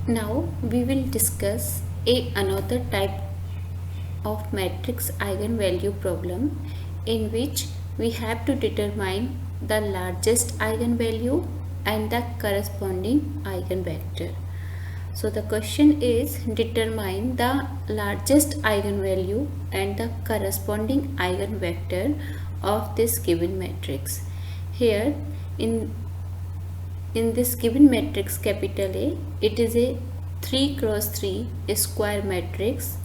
Now we will discuss another type of matrix eigenvalue problem in which we have to determine the largest eigenvalue and the corresponding eigenvector. So the question is, determine the largest eigenvalue and the corresponding eigenvector of this given matrix. Here in this given matrix capital A, it is a 3 cross 3 square matrix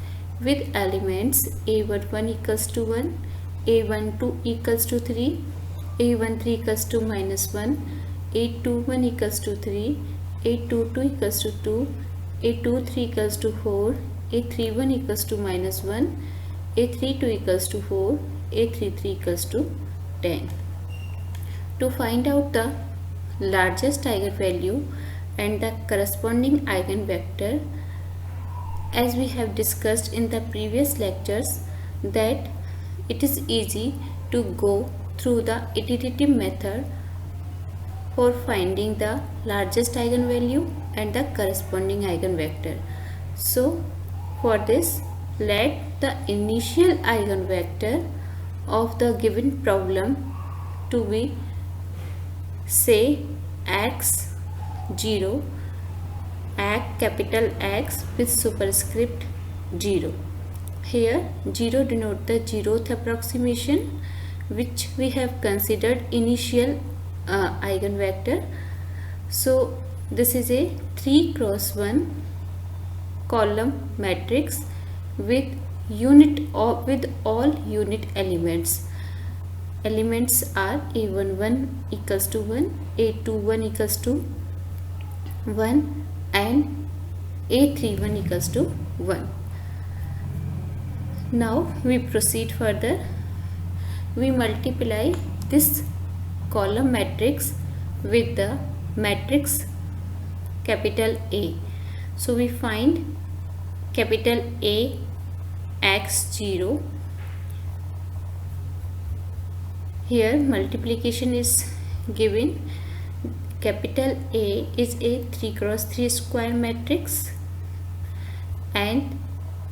with elements A11 equals to 1, A12 equals to 3, A13 equals to minus 1, A21 equals to 3, A22 equals to 2, A23 equals to 4, A31 equals to minus 1, A32 equals to 4, A33 equals to 10. To find out the largest eigenvalue and the corresponding eigenvector, as we have discussed in the previous lectures, that it is easy to go through the iterative method for finding the largest eigenvalue and the corresponding eigenvector. So for this, let the initial eigenvector of the given problem to be, say, x0, capital X with superscript 0. Here 0 denote the zeroth approximation which we have considered initial eigenvector. So this is a 3 cross 1 column matrix with all unit elements. Elements are A11 equals to 1, A21 equals to 1 and A31 equals to 1. Now we proceed further. We multiply this column matrix with the matrix capital A. So we find capital A x0. Here multiplication is given. Capital A is a 3 cross 3 square matrix and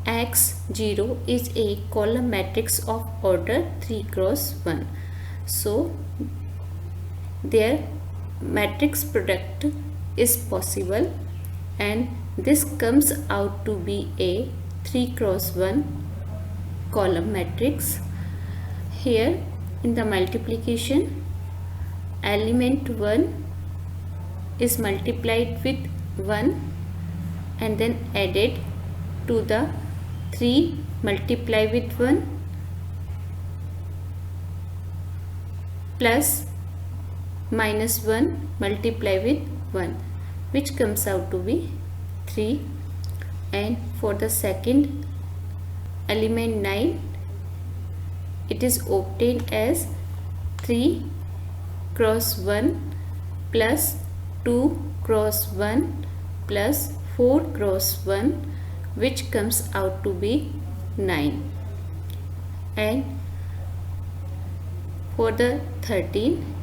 x0 is a column matrix of order 3 cross 1. So their matrix product is possible and this comes out to be a 3 cross 1 column matrix. Here in the multiplication, element 1 is multiplied with 1 and then added to the 3 multiply with 1 plus minus 1 multiply with 1, which comes out to be 3. And for the second element 9, it is obtained as 3 cross 1 plus 2 cross 1 plus 4 cross 1, which comes out to be 9. And for the 13,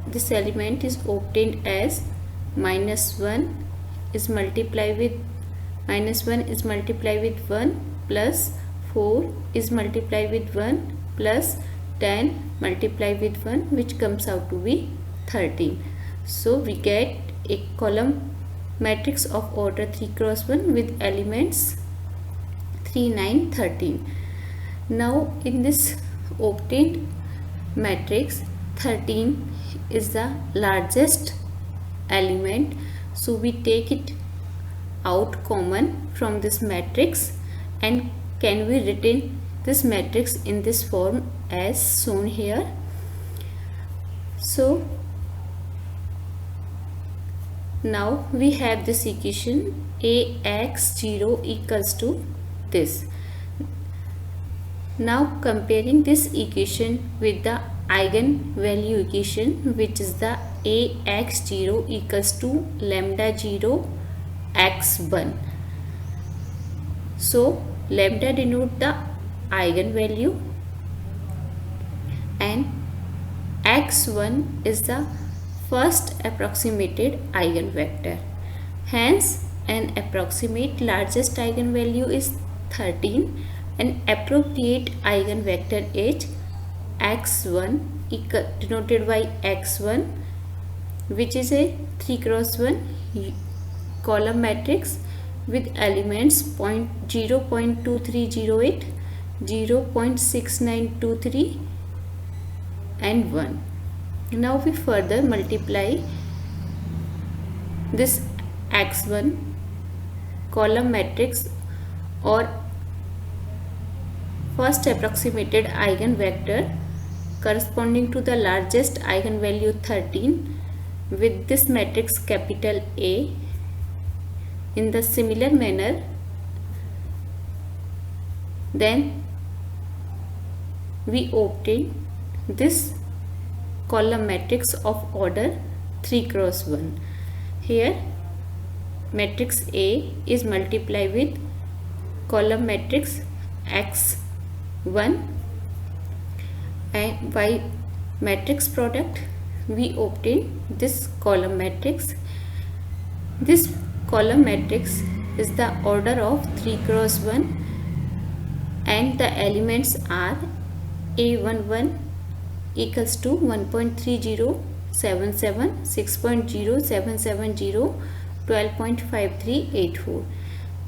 this element is obtained as minus 1 is multiplied with 1 plus 4 is multiplied with 1 plus 10 multiplied with 1, which comes out to be 13. So we get a column matrix of order 3 cross 1 with elements 3, 9, 13. Now in this obtained matrix, 13 is the largest element, so we take it out common from this matrix and can we retain this matrix in this form as shown here. So now we have this equation Ax0 equals to this. Now comparing this equation with the eigenvalue equation, which is the Ax0 equals to lambda 0 x1. So lambda denote the eigenvalue and x1 is the first approximated eigenvector. Hence, an approximate largest eigenvalue is 13. An appropriate eigenvector is x1 denoted by x1, which is a 3 cross 1 column matrix with elements 0.2308, 0.6923 and 1. Now we further multiply this x1 column matrix or first approximated eigenvector corresponding to the largest eigenvalue 13 with this matrix capital A. In the similar manner, then we obtain this column matrix of order 3 cross 1. Here matrix A is multiplied with column matrix x1, and by matrix product we obtain this column matrix. This column matrix is the order of 3 cross 1 and the elements are A11 equals to 1.3077, 6.0770, 12.5384.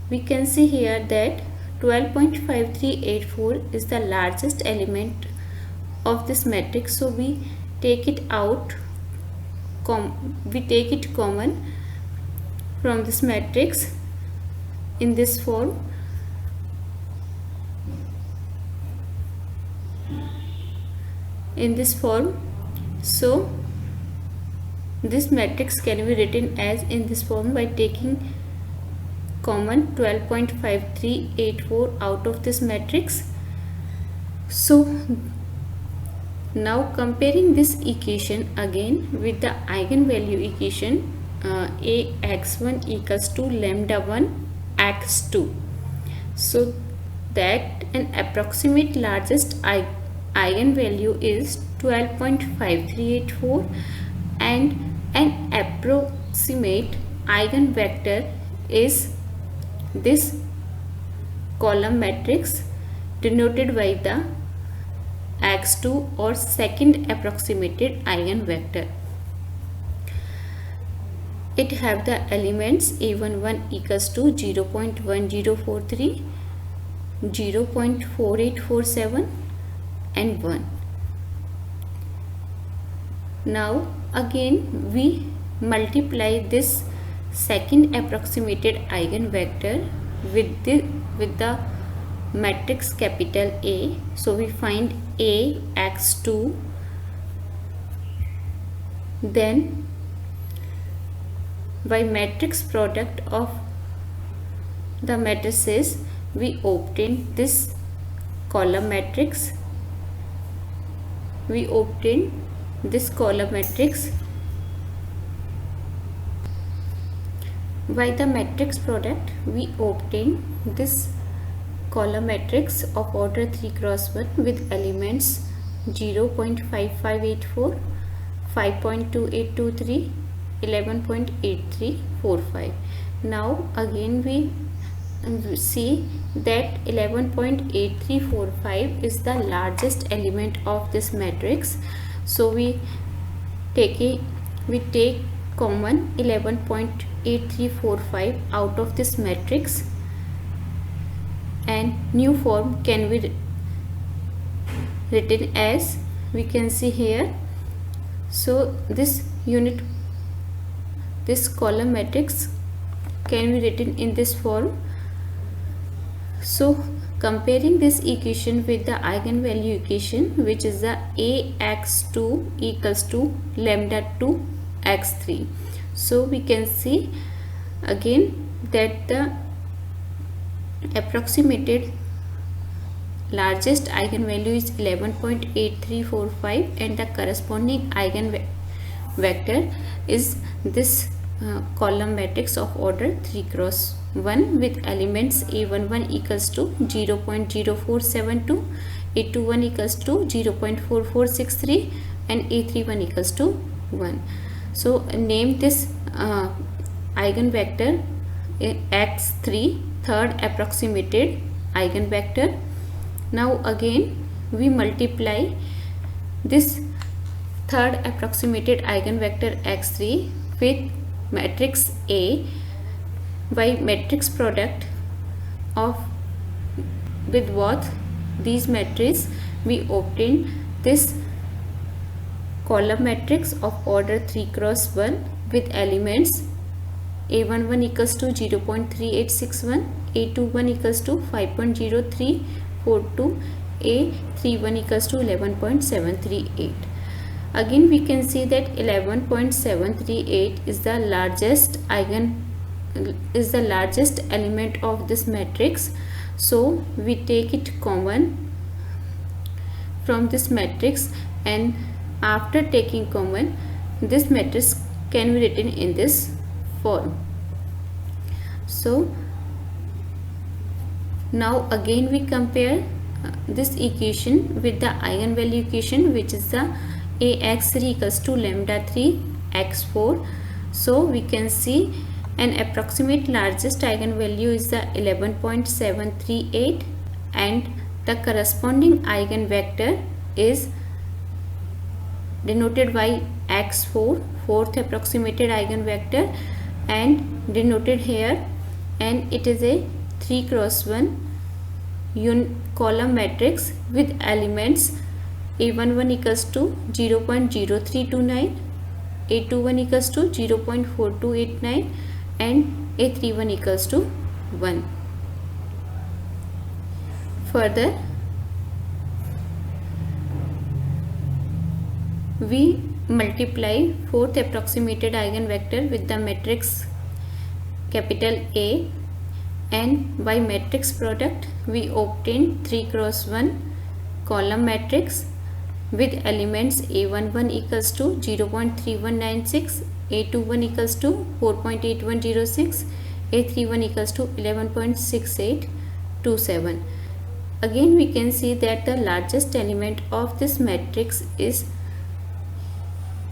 We can see here that 12.5384 is the largest element of this matrix, so we take it out, we take it common from this matrix in this form. So this matrix can be written as in this form by taking common 12.5384 out of this matrix. So now comparing this equation again with the eigenvalue equation, Ax1 equals to lambda 1 x2, so that an approximate largest eigenvalue is 12.5384 and an approximate eigenvector is this column matrix denoted by the x2 or second approximated eigenvector. It have the elements A11 equals to 0.1043, 0.4847 and 1. Now again we multiply this second approximated eigenvector with the matrix capital A. So we find Ax2, then by matrix product of the matrices we obtain this column matrix. By the matrix product we obtain this column matrix of order 3 cross 1 with elements 0.5584, 5.2823, 11.8345. Now again we see that 11.8345 is the largest element of this matrix, so we take common 11.8345 out of this matrix and new form can be written as we can see here. So this column matrix can be written in this form. So comparing this equation with the eigenvalue equation, which is the Ax2 equals to lambda 2 x3, so we can see again that the approximated largest eigenvalue is 11.8345 and the corresponding eigenvector is this column matrix of order 3 cross 1 with elements A11 equals to 0.0472, A21 equals to 0.4463 and A31 equals to 1. So name this eigenvector x3, third approximated eigenvector. Now again we multiply this third approximated eigenvector x3 with matrix A by matrix product of with both these matrices. We obtain this column matrix of order 3 cross 1 with elements A11 equals to 0.3861, A21 equals to 5.0342, A31 equals to 11.738. Again we can see that 11.738 is the largest element of this matrix. So we take it common from this matrix, and after taking common, this matrix can be written in this form. So now again we compare this equation with the eigenvalue equation, which is the ax3 equals to lambda 3 x4. So we can see an approximate largest eigenvalue is the 11.738, and the corresponding eigenvector is denoted by x4, fourth approximated eigenvector, and denoted here, and it is a 3 cross 1 column matrix with elements A11 equals to 0.0329, A21 equals to 0.4289, and A31 equals to 1. Further, we multiply fourth approximated eigenvector with the matrix capital A, and by matrix product we obtain 3 cross 1 column matrix with elements A11 equals to 0.3196, A21 equals to 4.8106, A31 equals to 11.6827. Again we can see that the largest element of this matrix is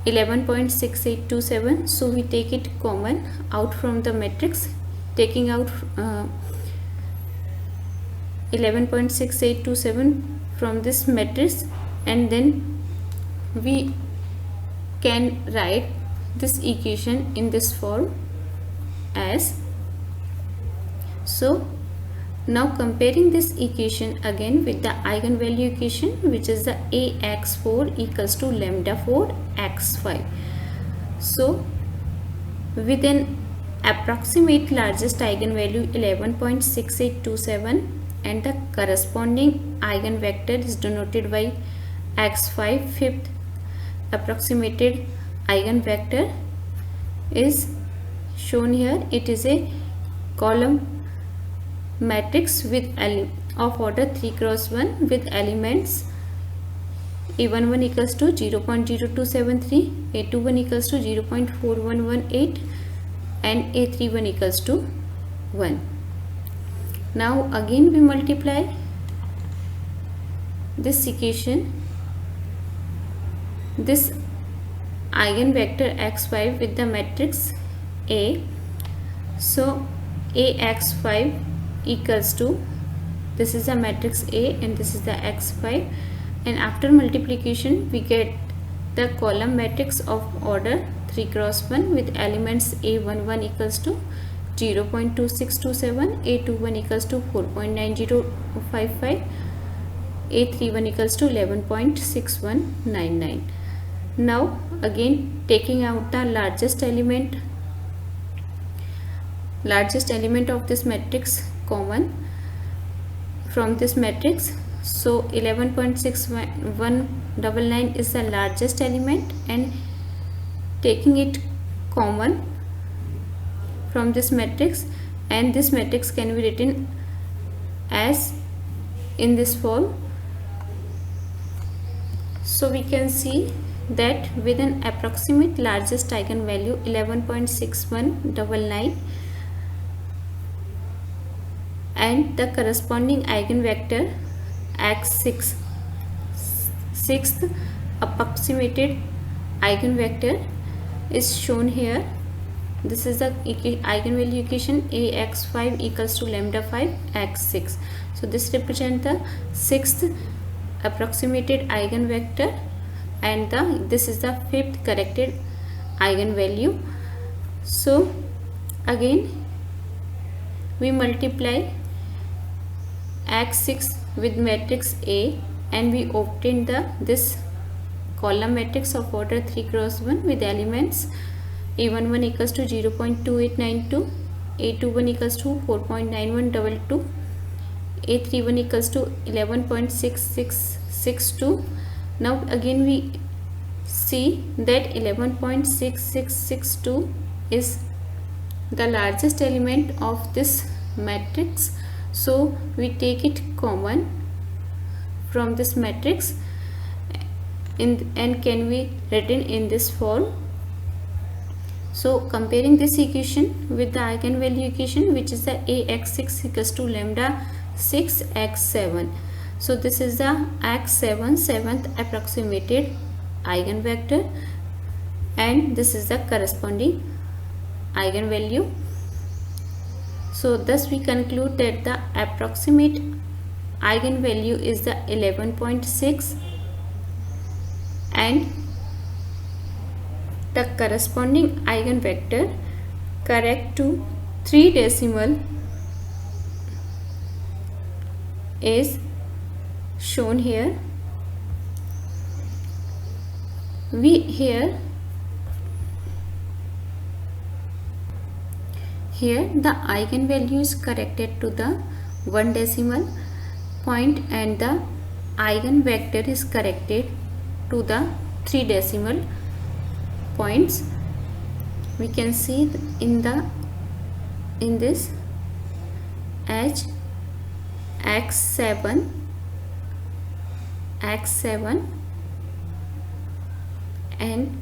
11.6827. So we take it common out from the matrix, taking out 11.6827 from this matrix, and then we can write this equation in this form as. So now comparing this equation again with the eigenvalue equation, which is the ax4 equals to lambda 4 x5. So with an approximate largest eigenvalue 11.6827, and the corresponding eigenvector is denoted by x5, fifth approximated eigenvector is shown here. It is a column matrix with of order 3 cross 1 with elements A11 equals to 0.0273, A21 equals to 0.4118, and A31 equals to 1. Now again we multiply this equation, this eigenvector x5 with the matrix A. So ax5 equals to, this is the matrix A and this is the x5, and after multiplication we get the column matrix of order 3 cross 1 with elements A11 equals to 0.2627, A21 equals to 4.9055, A31 equals to 11.6199. Now again taking out the largest element of this matrix common from this matrix. So 11.6199 is the largest element, and taking it common from this matrix, and this matrix can be written as in this form. So we can see that with an approximate largest eigenvalue 11.6199 and the corresponding eigenvector x6, sixth approximated eigenvector is shown here. this is the eigenvalue equation ax5 equals to lambda 5 x6. So this represents the sixth approximated eigenvector, and this is the fifth corrected eigenvalue. So again we multiply x6 with matrix A, and we obtain this column matrix of order 3 cross 1 with elements a11 equals to 0.2892, a21 equals to 4.9122, a31 equals to 11.6662. Now again we see that 11.6662 is the largest element of this matrix, so we take it common from this matrix and can be written in this form. So comparing this equation with the eigenvalue equation, which is the ax6 equals to lambda 6 x7. So this is the x7 seventh approximated eigenvector, and this is the corresponding eigenvalue. So thus we conclude that the approximate eigenvalue is the 11.6, and the corresponding eigenvector correct to 3 decimal is shown here. Here the eigenvalue is corrected to the 1 decimal point, and the eigenvector is corrected to the 3 decimal points. We can see in this h x7 and